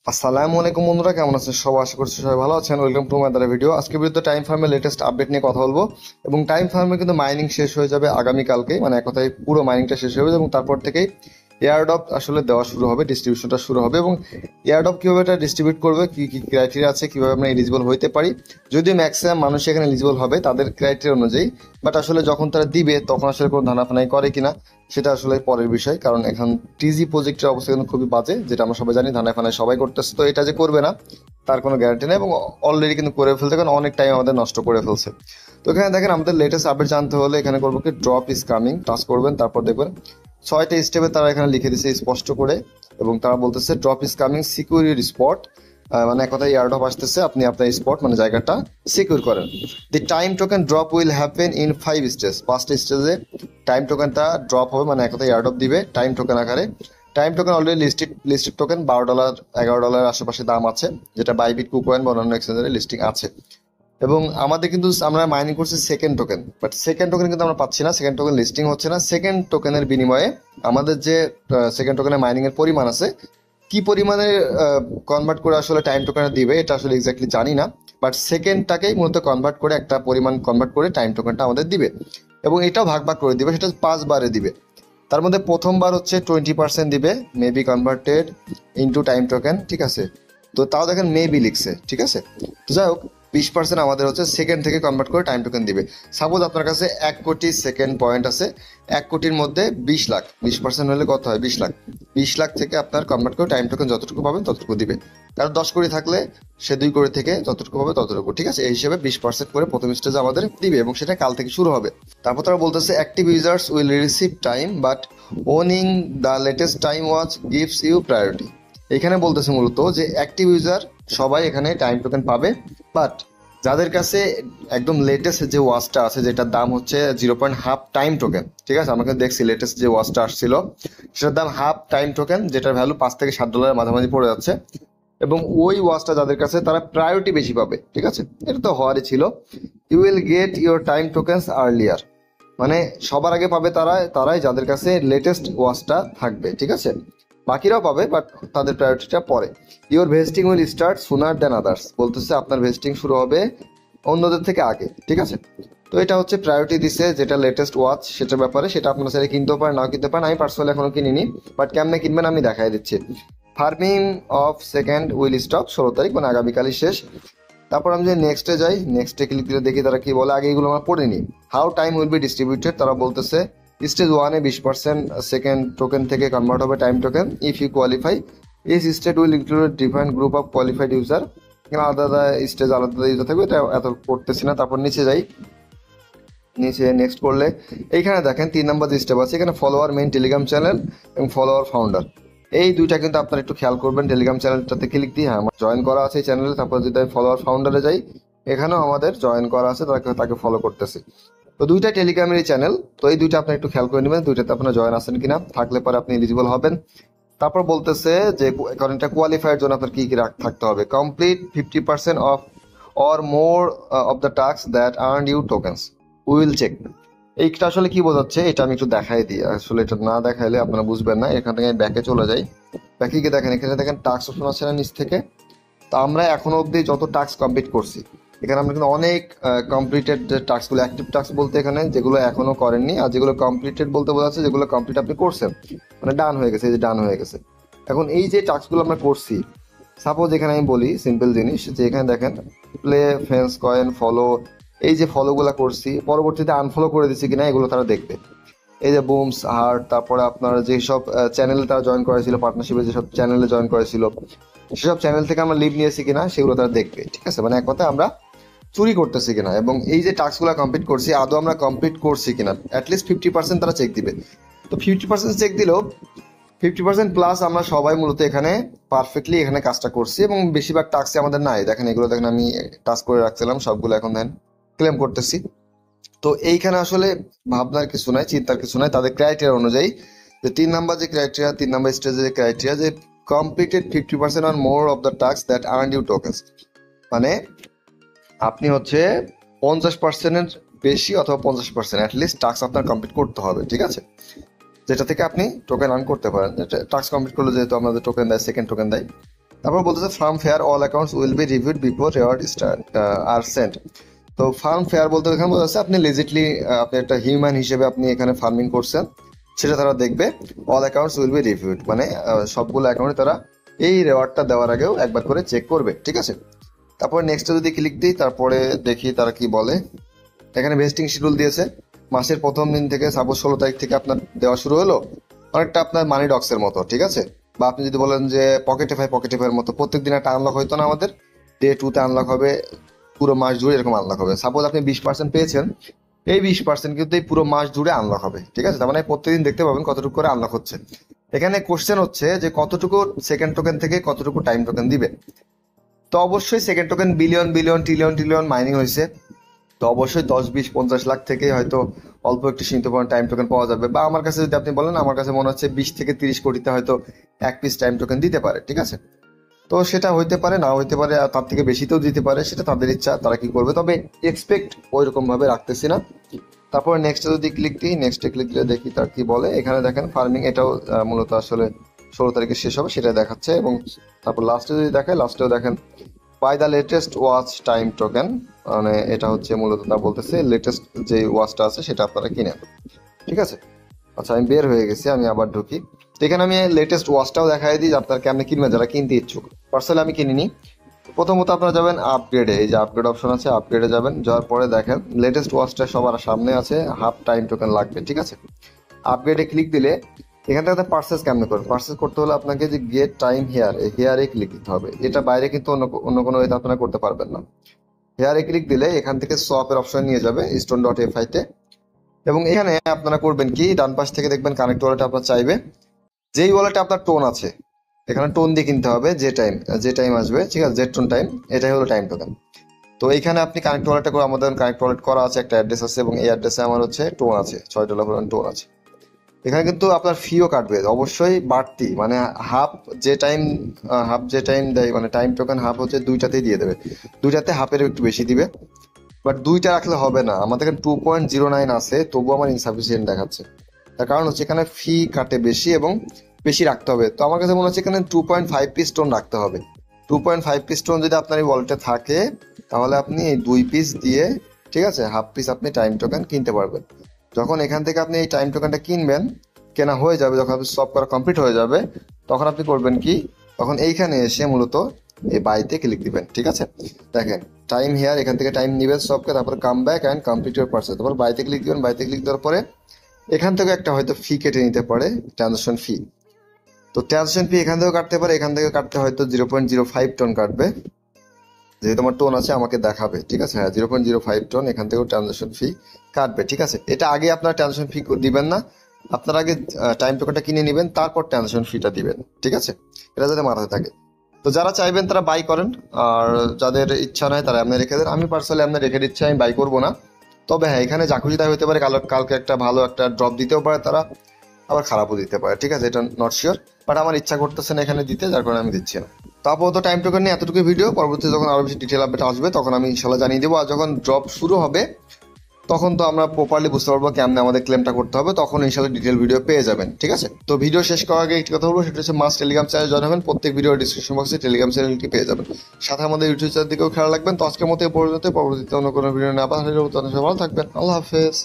আসসালামু আলাইকুম বন্ধুরা, কেমন আছেন সবাই? আশা করছি সবাই ভালো আছেন। Welcome to my the video. আজকে ভিডিওতে টাইম ফার্মের লেটেস্ট আপডেট নিয়ে কথা বলবো এবং টাইম ফার্মে কিন্তু মাইনিং শেষ হয়ে যাবে আগামীকালকে, মানে এক কথায় পুরো মাইনিংটা শেষ হয়ে যাবে এবং তারপর থেকেই এয়ারড্রপ আসলে দেওয়া শুরু হবে, ডিস্ট্রিবিউশনটা শুরু হবে। এবং এয়ারড্রপ কীভাবে এটা ডিস্ট্রিবিউট করবে, কী কী ক্রাইটেরিয়া আছে, কীভাবে আমরা এলিজিবল হইতে পারি, যদিও ম্যাক্সিমাম মানুষ এখানে এলিজিবল হবে তাদের ক্রাইটেরিয়া অনুযায়ী, বাট আসলে যখন তারা দিবে তখন আসলে কোনো ধানাফানাই করে কিনা সেটা আসলে পরের বিষয়। কারণ এখন টিজি প্রজেক্টের অবস্থা কিন্তু খুবই বাজে, যেটা আমরা সবাই জানি, ধানায় ফানায় সবাই করতেছে। তো এটা যে করবে না তার কোনো গ্যারান্টি নেই এবং অলরেডি কিন্তু করে ফেলতে, কারণ অনেক টাইম আমাদের নষ্ট করে ফেলছে। তো এখানে দেখেন, আমাদের লেটেস্ট আপডেট জানতে হলে এখানে করবো কি, ড্রপ ইজ কামিং টাচ করবেন, তারপর দেখবেন 6টা স্টেপে তারা এখানে লিখে দিচ্ছে স্পষ্ট করে এবং তারা বলতেছে drop is coming, secure your spot. মানে এক কথায় এয়ারড্রপ আসতেছে, আপনি আপনার স্পট মানে জায়গাটা সিকিউর করেন। The time token drop will happen in 5 stage, 5টা স্টেজে টাইম টোকেনটা ড্রপ হবে, মানে এক কথায় এয়ারড্রপ দিবে টাইম টোকেন আকারে। Time token already listed token $12 $11 আশেপাশে দাম আছে, যেটা বাইবিট, কুকয়েন বা অন্যান্য এক্সচেঞ্জের লিস্টিং আছে। এবং আমাদের কিন্তু আমরা মাইনিং করছি second token, but second token কিন্তু আমরা পাচ্ছি না, সেকেন্ড টোকেন লিস্টিং হচ্ছে না। সেকেন্ড টোকেনের বিনিময়ে আমাদের যে সেকেন্ড টোকেনের মাইনিং এর পরিমাণ আছে, কি পরিমাণে কনভার্ট করে আসলে টাইম টোকেনে দিবে এটা আসলে এক্স্যাক্টলি জানি না, বাট সেকেন্ডটাকেই মূলত কনভার্ট করে একটা পরিমাণ কনভার্ট করে টাইম টোকেনটা আমাদের দিবে এবং এটাও ভাগ ভাগ করে দিবে, সেটা 5 বারে দিবে। তার মধ্যে প্রথমবার হচ্ছে 20% দিবে, maybe converted into time token, ঠিক আছে। তো তাও দেখেন মেবি লিখছে, ঠিক আছে। তো যাই হোক, 20% আমাদের হচ্ছে সেকেন্ড থেকে কনভার্ট করে টাইম টোকেন দিবে। সাপোজ আপনার কাছে 1 কোটি সেকেন্ড পয়েন্ট আছে, 1 কোটির মধ্যে 20 লাখ, 20% হলে কত হয়? 20 লাখ। 20 লাখ থেকে আপনার কনভার্ট করে টাইম টোকেন যতটুকু পাবেন ততটুকু দিবে। কারণ 10 কোটি থাকলে সে 2 কোটি থেকে যতটুকু পাবে ততটুকু, ঠিক আছে। এই হিসেবে 20% করে প্রথম স্টেজে আমাদের দিবে এবং সেটা কাল থেকে শুরু হবে। তারপর তারা বলতেছে active users will receive time but owning the latest time watch gives you priority. এখানে বলতেছে মূলত যে অ্যাক্টিভ ইউজার সবাই এখানে টাইম টোকেন পাবে, বাট যাদের কাছে একদম লেটেস্ট যে ওয়াচটা আছে, যেটার দাম হচ্ছে 0.5 টাইম টোকেন, ঠিক আছে। আমাকে দেখছি লেটেস্ট যে ওয়াচটা আসছিল সেটার দাম হাফ টাইম টোকেন, যেটার ভ্যালু $5 থেকে $7 মাঝামাঝি পড়ে যাচ্ছে। এবং ওই ওয়াচটা যাদের কাছে, তারা প্রায়োরিটি বেশি পাবে, ঠিক আছে। এটা তো হওয়ারই ছিল। You will get your time tokens earlier, মানে সবার আগে পাবে তারাই যাদের কাছে লেটেস্ট ওয়াচটা থাকবে, ঠিক আছে। বাকিরাও পাবে, বাট তাদের প্রায়োরিটিটা পরে। Your vesting will start sooner than others, বলতেছে আপনার ভেস্টিং শুরু হবে অন্যদের থেকে আগে, ঠিক আছে। তো এটা হচ্ছে প্রায়োরিটি দিছে যেটা লেটেস্ট ওয়াচ সেটার ব্যাপারে, সেটা আপনারা চাইলে কিনতেও পারেন, নাও কিনতে পারেন। আমি পার্সোনালি এখনো কিনিনি, বাট কেমনে কিনবেন আমি দেখাই দিচ্ছি। Farming of second will stop 16 তারিখ, মানে আগামীকালই শেষ। তারপর আমি যদি নেক্সটে যাই, নেক্সটে ক্লিক করে দেখি তারা কি বলে। আগে এগুলো আমরা পড়ে নিই। How time will be distributed, তারা বলতেছে স্টেজ 1-এ 20% সেকেন্ড টোকেন থেকে কনভার্ট হবে time token if you qualify. এই state will include different group of qualified user, আলাদা আলাদা স্টেজ আলাদা ইউজার থাকবে, এটা এত পড়তেছি না। তারপর নিচে যাই, নিচে নেক্সট করলে এইখানে দেখেন 3 নম্বর যে স্টেপ আছে, এখানে ফলোয়ার মেইন টেলিগ্রাম চ্যানেল এবং ফলোয়ার ফাউন্ডার, এই দুইটা কিন্তু আপনারা একটু খেয়াল করবেন। টেলিগ্রাম চ্যানেলটাতে ক্লিক দিয়ে, হ্যাঁ আমার জয়েন করা আছে এই চ্যানেলে। তারপর যদি আমি ফলোয়ার ফাউন্ডারে যাই, এখানেও আমাদের জয়েন করা আছে, তাকে ফলো করতেছি। তো দুইটা টেলিগ্রামের চ্যানেল, তো এই দুইটা আপনি একটু খেয়াল করে নেবেন, দুইটাতে আপনারা জয়েন আছেন কিনা, থাকলে পরে আপনি এলিজিবল হবেন। তারপর বলতেছে যে কারণ এটা কোয়ালিফাইয়ের জন্য আপনার কি কি থাকতে হবে। Complete 50% of or more of the task that earn you tokens, will check. এইটা আসলে কি বোঝাচ্ছে এটা আমি একটু দেখাই দিই, আসলে এটা না দেখাইলে আপনারা বুঝবেন না। এখান থেকে ব্যাকে চলে যাই, ব্যাকে গিয়ে দেখেন এখানে দেখেন টাস্ক অপশন আছে না নিচ থেকে। তো আমরা এখনো অবধি যত টাস্ক কমপ্লিট করছি, এখানে আমরা কিন্তু অনেক কমপ্লিটেড যে টাস্কগুলো, অ্যাক্টিভ টাস্ক বলতে এখানে যেগুলো এখনো করেননি, আর যেগুলো কমপ্লিটেড বলতে বোঝাচ্ছে যেগুলো কমপ্লিট আপনি করছেন, মানে ডান হয়ে গেছে, এই যে ডান হয়ে গেছে। এখন এই যে টাস্কগুলো আমরা করছি, সাপোজ এখানে আমি বলি সিম্পল জিনিস, যে এখানে দেখেন প্লে ফ্রেন্ডস কয়েন ফলো, এই যে ফলোগুলো করছি পরবর্তীতে আনফলো করে দিচ্ছি কিনা এগুলো তারা দেখবে। এই যে বুমস হার্ট, তারপরে আপনার যেসব চ্যানেলে তারা জয়েন করেছিল, পার্টনারশিপে যেসব চ্যানেলে জয়েন করেছিল, সেসব চ্যানেল থেকে আমরা লিভ নিয়েছি কিনা সেগুলো তারা দেখবে, ঠিক আছে। মানে এক কথা আমরা চুরি করতেছি কিনা, এবং এই যে টাস্কগুলো কমপ্লিট করছি আদৌ আমরা কমপ্লিট করছি কিনা, অ্যাটলিস্ট 50% তারা চেক দিবে। তো 50% চেক দিলেও 50% প্লাস আমরা সবাই মূলত এখানে পারফেক্টলি এখানে কাজটা করছি, এবং বেশিরভাগ টাস্কই আমাদের নাই। দেখেন এগুলো দেখেন আমি টাস্ক করে রাখছিলাম সবগুলো, এখন দেখেন ক্লেম করতেছি। তো এইখানে আসলে ভাবনার কিছু নাই, চিন্তার কিছু নাই। তাদের ক্রাইটেরিয়া অনুযায়ী যে 3 নম্বর যে ক্রাইটেরিয়া, 3 নম্বর স্টেজের যে ক্রাইটেরিয়া, যে completed 50% on more of the task that earn you tokens, মানে আপনি হচ্ছে 50%-এর বেশি অথবা 50% অ্যাটলিস্ট টাস্ক আপনার কমপ্লিট করতে হবে, ঠিক আছে, যেটা থেকে আপনি টোকেন আর্ন করতে পারেন। টাস্ক কমপ্লিট করলে যেহেতু আমাদের টোকেন দেয়, সেকেন্ড টোকেন দেয়, তারপর বলতেছে farm fair all accounts will be reviewed before reward are sent. তো ফার্ম ফেয়ার বলতে এখানে বোঝা যাচ্ছে আপনি লেজিটলি আপনি একটা হিউম্যান হিসেবে আপনি এখানে ফার্মিং করছেন, সেটা তারা দেখবে। All accounts will be reviewed মানে সবগুলো অ্যাকাউন্টে তারা এই রেওয়ার্ডটা দেওয়ার আগেও একবার করে চেক করবে, ঠিক আছে। তারপরে নেক্সটে যদি ক্লিক দিই, তারপরে দেখি তারা কি বলে। এখানে ভেস্টিং শিডিউল দিয়েছে, মাসের প্রথম দিন থেকে সাপোজ 16 তারিখ থেকে আপনার দেওয়া শুরু হলো, অনেকটা আপনার মানি ডক্সের মতো, ঠিক আছে। বা আপনি যদি বলেন যে পকেটিফাইয়ের মতো প্রত্যেক দিন একটা আনলক হইতো না আমাদের, ডে 2-তে আনলক হবে, পুরো মাস জুড়ে এরকম আনলক হবে। সাপোজ আপনি 20% পেয়েছেন, এই 20% কিন্তু এই পুরো মাস জুড়ে আনলক হবে, ঠিক আছে। তার মানে প্রত্যেকদিন দেখতে পাবেন কতটুকু করে আনলক হচ্ছে। এখানে কোশ্চেন হচ্ছে যে কতটুকু সেকেন্ড টোকেন থেকে কতটুকু টাইম টোকেন দিবে। তো অবশ্যই second token billion billion trillion trillion mining হয়েছে, তো অবশ্যই 10-20-50 লাখ থেকে হয়তো অল্প একটু সীমিত পরিমাণ টাইম টোকেন পাওয়া যাবে। বা আমার কাছে যদি আপনি বলেন, আমার কাছে মনে হচ্ছে 20 থেকে 30 কোটিতে হয়তো এক পিস টাইম টোকেন দিতে পারে, ঠিক আছে। তো সেটা হইতে পারে, না হইতে পারে, আর তার থেকে বেশিতেও দিতে পারে, সেটা তাদের ইচ্ছা, তারা কি করবে। তবে এক্সপেক্ট ওই রকম ভাবে রাখতেছি না। তারপরে নেক্সটে যদি ক্লিক দিই, নেক্সটে ক্লিক দিলে দেখি তার কি বলে। এখানে দেখেন ফার্মিং, এটাও মূলত আসলে 16 তারিখে শেষ হবে সেটা দেখাচ্ছে। এবং তারপর লাস্টে যদি দেখায়, লাস্টেও দেখেন by the latest watch time token, মানে এটা হচ্ছে মূলত তা বলতেছে লেটেস্ট যে ওয়াচটা আছে সেটা আপনারা কিনেন, ঠিক আছে। আচ্ছা, আমি বের হয়ে গেছি, আমি আবার ঢুকি। তো এখানে আমি লেটেস্ট ওয়াচটাও দেখাই দিই আপনার কেমনে কিনবেন যারা কিনতে ইচ্ছুক। পার্সোনালি আমি কিনিনি। প্রথমত আপনারা যাবেন আপগ্রেডে, এই যে আপগ্রেড অপশন আছে, আপগ্রেডে যাবেন, যাওয়ার পরে দেখেন লেটেস্ট ওয়াচটা সবার সামনে আছে, হাফ টাইম টোকেন লাগবে, ঠিক আছে। আপগ্রেডে ক্লিক দিলে এখান থেকে পার্সেস কেমনে করবেন, পার্সেস করতে হলে আপনাকে যে গেট টাইম হেয়ার, এই হেয়ারে ক্লিক দিতে হবে। এটা বাইরে কিন্তু অন্য কোনো ওয়েতে আপনারা করতে পারবেন না। হেয়ারে ক্লিক দিলে এখান থেকে সোয়াপের অপশন নিয়ে যাবে stone.fi তে। এবং এখানে আপনারা করবেন কি, ডান পাশ থেকে দেখবেন কানেক্ট ওয়ালেট আপনার চাইবে। যেই ওয়ালেটে আপনার টোন আছে, এখানে টোন দিয়ে কিনতে হবে, যে টাইম আসবে, ঠিক আছে, জেড টোন টাইম, এটাই হলো টাইম টোকেন। তো এইখানে আপনি কানেক্ট ওয়ালেটটা করে, আমাদের কানেক্ট ওয়ালেট করা আছে, একটা অ্যাড্রেস আছে, এবং এই অ্যাড্রেসে আমার হচ্ছে টোন আছে, $6 পরিমাণ টোন আছে। এখানে কিন্তু আপনার ফিও কাটবে অবশ্যই বাড়তি, মানে হাফ যে টাইম দেয়, মানে টাইম টোকেন হাফ হচ্ছে দুইটাতেই দিয়ে দেবে, দুইটাতে হাফের একটু বেশি দিবে। বাট দুইটা রাখলে হবে না, আমাদের এখানে 2.09 আছে, তবু আমার ইনসাফিসিয়েন্ট দেখাচ্ছে। তার কারণ হচ্ছে এখানে ফি কাটে বেশি এবং বেশি রাখতে হবে। তো আমার কাছে মনে হচ্ছে এখানে 2.5 পিস টোন রাখতে হবে। 2.5 পিস টোন যদি আপনার এই ওয়ালেটে থাকে, তাহলে আপনি এই 2 পিস দিয়ে, ঠিক আছে, হাফ পিস আপনি টাইম টোকেন কিনতে পারবেন। যখন এখান থেকে আপনি এই টাইম টোকেনটা কিনবেন, কেনা হয়ে যাবে, যখন আপনি সব করা কমপ্লিট হয়ে যাবে, তখন আপনি করবেন কি, তখন এইখানে এসে মূলত এই বাইতে ক্লিক দিবেন, ঠিক আছে। দেখেন টাইম হেয়ার, এখান থেকে টাইম নিবেন সবকে, তারপর come back and complete your purchase, তারপর বাইতে ক্লিক দিবেন। বাইতে ক্লিক দেওয়ার পরে এখান থেকে একটা হয়তো ফি কেটে নিতে পারে, ট্রানজাকশন ফি। তো ট্রানজাকশন ফি এখান থেকেও কাটতে পারে, এখান থেকে কাটতে হয়তো 0.05 টোন কাটবে, যেহেতু আমার টোন আছে আমাকে দেখাবে, ঠিক আছে। হ্যাঁ, 0.05 টোন এখান থেকেও ট্রানজাকশন ফি কাটবে, ঠিক আছে। এটা আগে আপনারা ট্রানজাকশন ফি দিবেন না, আপনার আগে টাইম টোকেনটা কিনে নেবেন, তারপর ট্রানজাকশন ফিটা দিবেন, ঠিক আছে। এটা যাতে মাথায় থাকে। তো যারা চাইবেন তারা বাই করেন, আর যাদের ইচ্ছা নয় তারা আপনি রেখে দেন। আমি পার্সোনালি আপনি রেখে দিচ্ছি, আমি বাই করবো না। তবে হ্যাঁ, এখানে যা খুশি তাই হতে পারে, কালকে একটা ভালো একটা ড্রপ দিতেও পারে তারা, আবার খারাপও দিতে পারে, ঠিক আছে, এটা নট শিওর। বাট আমার ইচ্ছা করতেছে না এখানে দিতে, যার কারণে আমি দিচ্ছি না। তো আপাতত টাইম টোকেন নিয়ে এতটুকু ভিডিও, পরবর্তী যখন আরো বেশি ডিটেল আপডেট আসবে তখন আমি ইনশাল্লাহ জানিয়ে দেবো। আর যখন ড্রপ শুরু হবে তখন তো আমরা প্রপারলি বুঝতে পারবো কেমনে আমাদের ক্লেমটা করতে হবে, তখন ইনশাল্লাহ ডিটেল ভিডিও পেয়ে যাবেন, ঠিক আছে। তো ভিডিও শেষ করার আগে একটি কথা বলবো, সেটা হচ্ছে মাস্ট টেলিগ্রাম চ্যানেল জয়েন হবেন, প্রত্যেক ভিডিও ডিসক্রিপশন বক্সে টেলিগ্রাম চ্যানেলটি পেয়ে যাবেন। সাথে আমাদের ইউটিউব চ্যানেল দিকেও খেয়াল রাখবেন। তো আজকের মতো এই পর্যন্ত, পরবর্তীতে অন্য কোনো ভিডিও না পাঠালে ভালো থাকবেন। আল্লাহ হাফেজ।